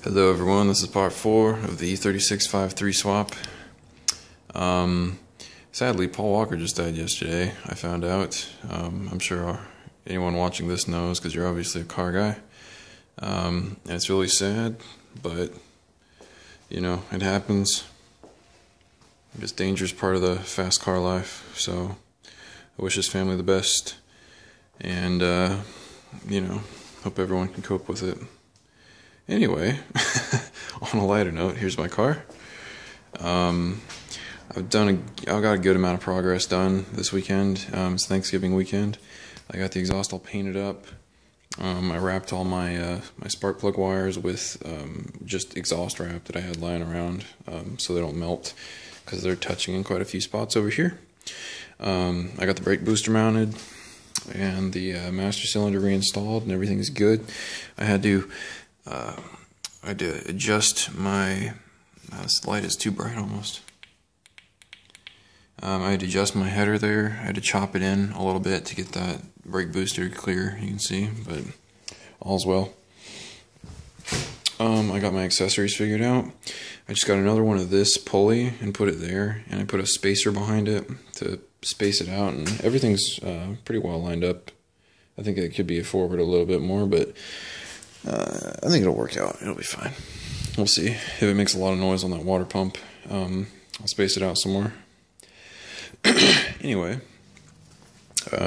Hello everyone, this is part 4 of the e36 5.3 swap. Sadly, Paul Walker just died yesterday, I found out. I'm sure anyone watching this knows because you're obviously a car guy. And it's really sad, but, you know, it happens. It's dangerous part of the fast car life, so I wish his family the best. And, you know, hope everyone can cope with it. Anyway, on a lighter note, here's my car. I've got a good amount of progress done this weekend. It's Thanksgiving weekend. I got the exhaust all painted up. I wrapped all my my spark plug wires with just exhaust wrap that I had lying around, so they don't melt because they're touching in quite a few spots over here. I got the brake booster mounted and the master cylinder reinstalled, and everything's good. I had to adjust my, this light is too bright almost. I had to adjust my header there. I had to chop it in a little bit to get that brake booster clear, you can see, but all's well. I got my accessories figured out. I just got another one of this pulley and put it there, and I put a spacer behind it to space it out, and everything's pretty well lined up. I think it could be forward a little bit more, but I think it'll work out. It'll be fine. We'll see. If it makes a lot of noise on that water pump, I'll space it out some more. Anyway,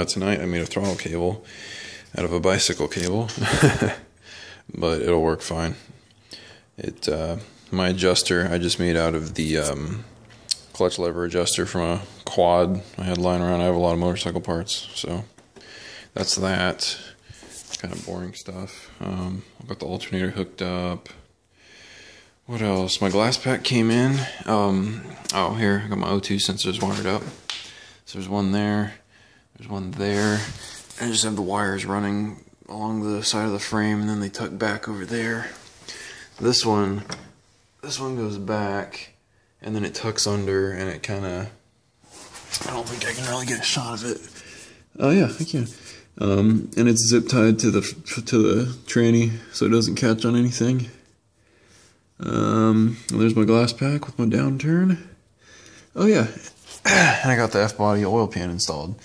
tonight I made a throttle cable out of a bicycle cable, but it'll work fine. My adjuster I just made out of the clutch lever adjuster from a quad I had lying around. I have a lot of motorcycle parts, so that's that. Kind of boring stuff. I've got the alternator hooked up. What else? My glass pack came in. Oh, here, I got my O2 sensors wired up. So there's one there, there's one there. I just have the wires running along the side of the frame, and then they tuck back over there. This one goes back, and then it tucks under, and it kind of, I don't think I can really get a shot of it. Oh yeah, I can. And it's zip tied to the tranny so it doesn't catch on anything. And there's my glass pack with my downturn. Oh yeah, and I got the F-body oil pan installed,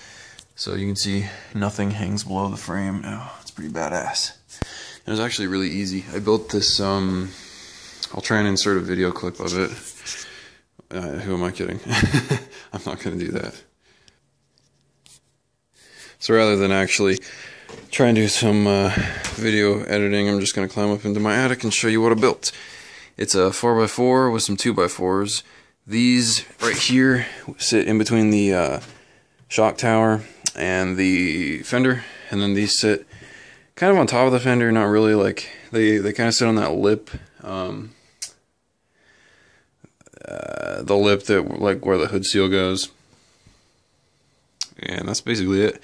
so you can see nothing hangs below the frame. Oh, it's pretty badass. It was actually really easy. I built this. I'll try and insert a video clip of it. Who am I kidding? I'm not gonna do that. So rather than actually try and do some video editing, I'm just going to climb up into my attic and show you what I built. It's a 4x4 with some 2x4s. These right here sit in between the shock tower and the fender, and then these sit kind of on top of the fender, not really, like they kind of sit on that lip, the lip that, like, where the hood seal goes. And that's basically it.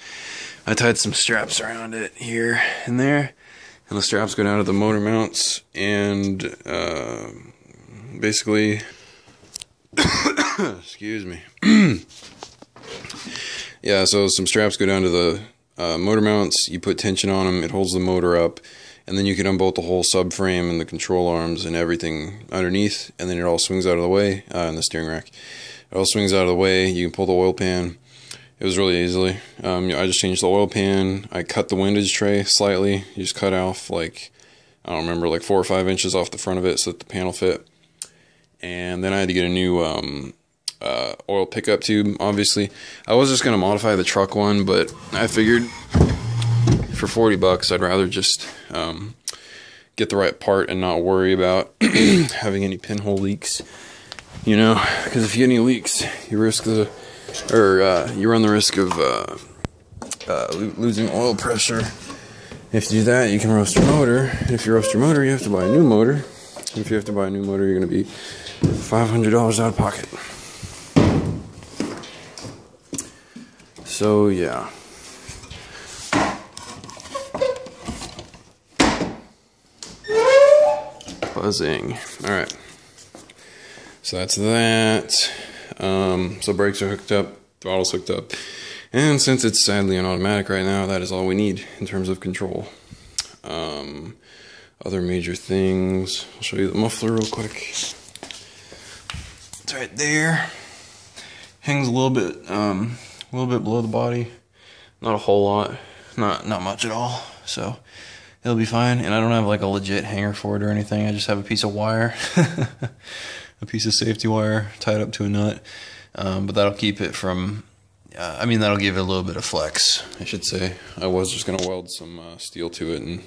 I tied some straps around it here and there, and the straps go down to the motor mounts, and basically, excuse me. Yeah, so some straps go down to the motor mounts. You put tension on them, it holds the motor up, and then you can unbolt the whole subframe and the control arms and everything underneath, and then it all swings out of the way, and the steering rack. It all swings out of the way. You can pull the oil pan. It was really easily. I just changed the oil pan. I cut the windage tray slightly. You just cut off, like, I don't remember, like 4 or 5 inches off the front of it so that the panel fit. And then I had to get a new oil pickup tube, obviously. I was just going to modify the truck one, but I figured for 40 bucks I'd rather just get the right part and not worry about having any pinhole leaks. You know, because if you get any leaks, you risk the... you run the risk of losing oil pressure. If you do that, you can roast your motor. And if you roast your motor, you have to buy a new motor. And if you have to buy a new motor, you're going to be $500 out of pocket. So, yeah. Buzzing. Alright. So that's that. So brakes are hooked up, throttle's hooked up, and since it's sadly an automatic right now, that is all we need in terms of control. other major things. I'll show you the muffler real quick. It's right there. Hangs a little bit below the body. Not a whole lot. Not much at all. So it'll be fine. And I don't have like a legit hanger for it or anything. I just have a piece of wire, a piece of safety wire tied up to a nut. But that'll keep it from. I mean, that'll give it a little bit of flex, I should say. I was just going to weld some steel to it and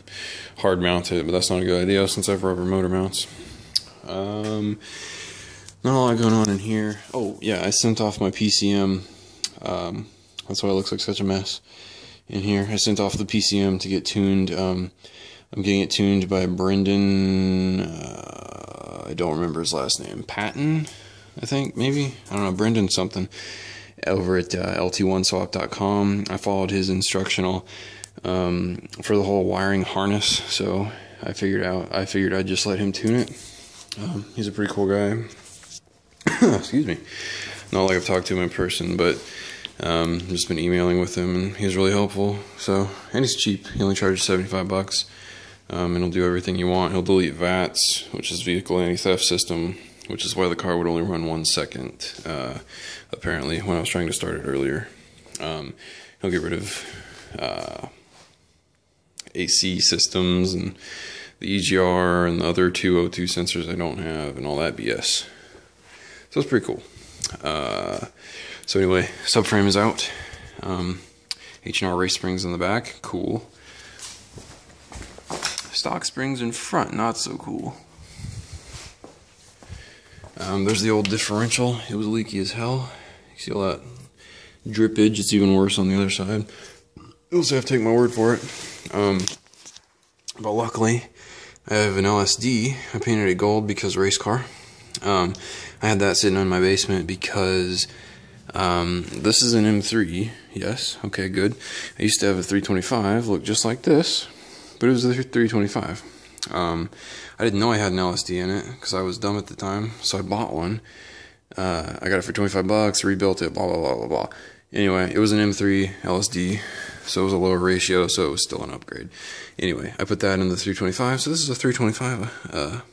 hard mount it, but that's not a good idea since I have rubber motor mounts. Not a lot going on in here. Oh, yeah, I sent off my PCM. That's why it looks like such a mess in here. I sent off the PCM to get tuned. I'm getting it tuned by Brendan. I don't remember his last name. Patton, I think, maybe? I don't know, Brendan something. Over at lt1swap.com. I followed his instructional for the whole wiring harness, so I figured I'd just let him tune it. He's a pretty cool guy. Excuse me. Not like I've talked to him in person, but just been emailing with him, and he's really helpful. So, and he's cheap. He only charges $75, and he'll do everything you want. He'll delete VATS, which is Vehicle Anti-Theft System, which is why the car would only run 1 second, apparently, when I was trying to start it earlier. He'll get rid of AC systems and the EGR and the other 202 sensors I don't have and all that BS. So it's pretty cool. So anyway, subframe is out. H&R race springs in the back, cool. Stock springs in front, not so cool. There's the old differential. It was leaky as hell. You see all that drippage? It's even worse on the other side. You'll just have to take my word for it. But luckily, I have an LSD. I painted it gold because race car. I had that sitting in my basement because this is an M3. Yes, okay, good. I used to have a 325, look just like this, but it was a 325. I didn't know I had an LSD in it because I was dumb at the time, so I bought one. I got it for $25, rebuilt it, blah, blah, blah, blah, blah. Anyway, it was an M3 LSD, so it was a lower ratio, so it was still an upgrade. Anyway, I put that in the 325, so this is a 325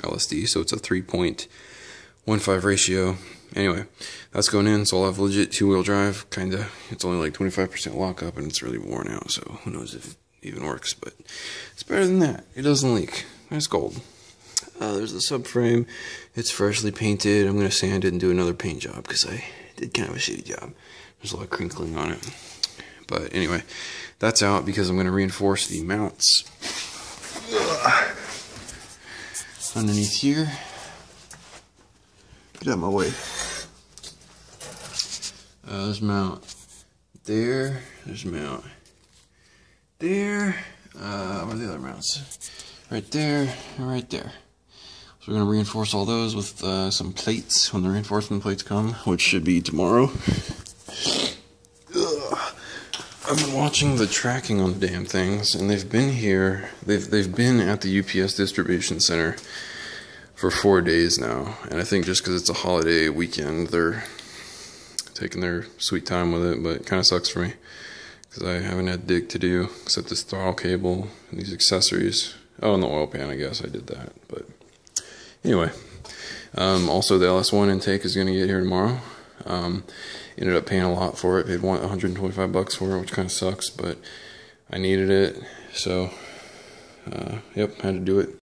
LSD, so it's a 3.15 ratio. Anyway, that's going in, so I'll have legit two-wheel drive, kinda. It's only like 25% lockup, and it's really worn out, so who knows if it even works, but it's better than that. It doesn't leak. It's gold. There's the subframe. It's freshly painted. I'm going to sand it and do another paint job because I did kind of a shitty job. There's a lot of crinkling on it. But anyway, that's out because I'm going to reinforce the mounts underneath here. Get out of my way. There's a mount there. There's a mount there. Where are the other mounts? Right there and right there. So we're going to reinforce all those with some plates when the reinforcement plates come, which should be tomorrow. I've been watching the tracking on the damn things, and they've been here. They've been at the UPS distribution center for 4 days now, and I think just because it's a holiday weekend, they're taking their sweet time with it. But it kind of sucks for me because I haven't had dig to do except this throttle cable and these accessories. Oh, and the oil pan, I guess I did that. But anyway, also the LS1 intake is going to get here tomorrow. Ended up paying a lot for it. Paid $125 for it, which kind of sucks, but I needed it. So, yep, had to do it.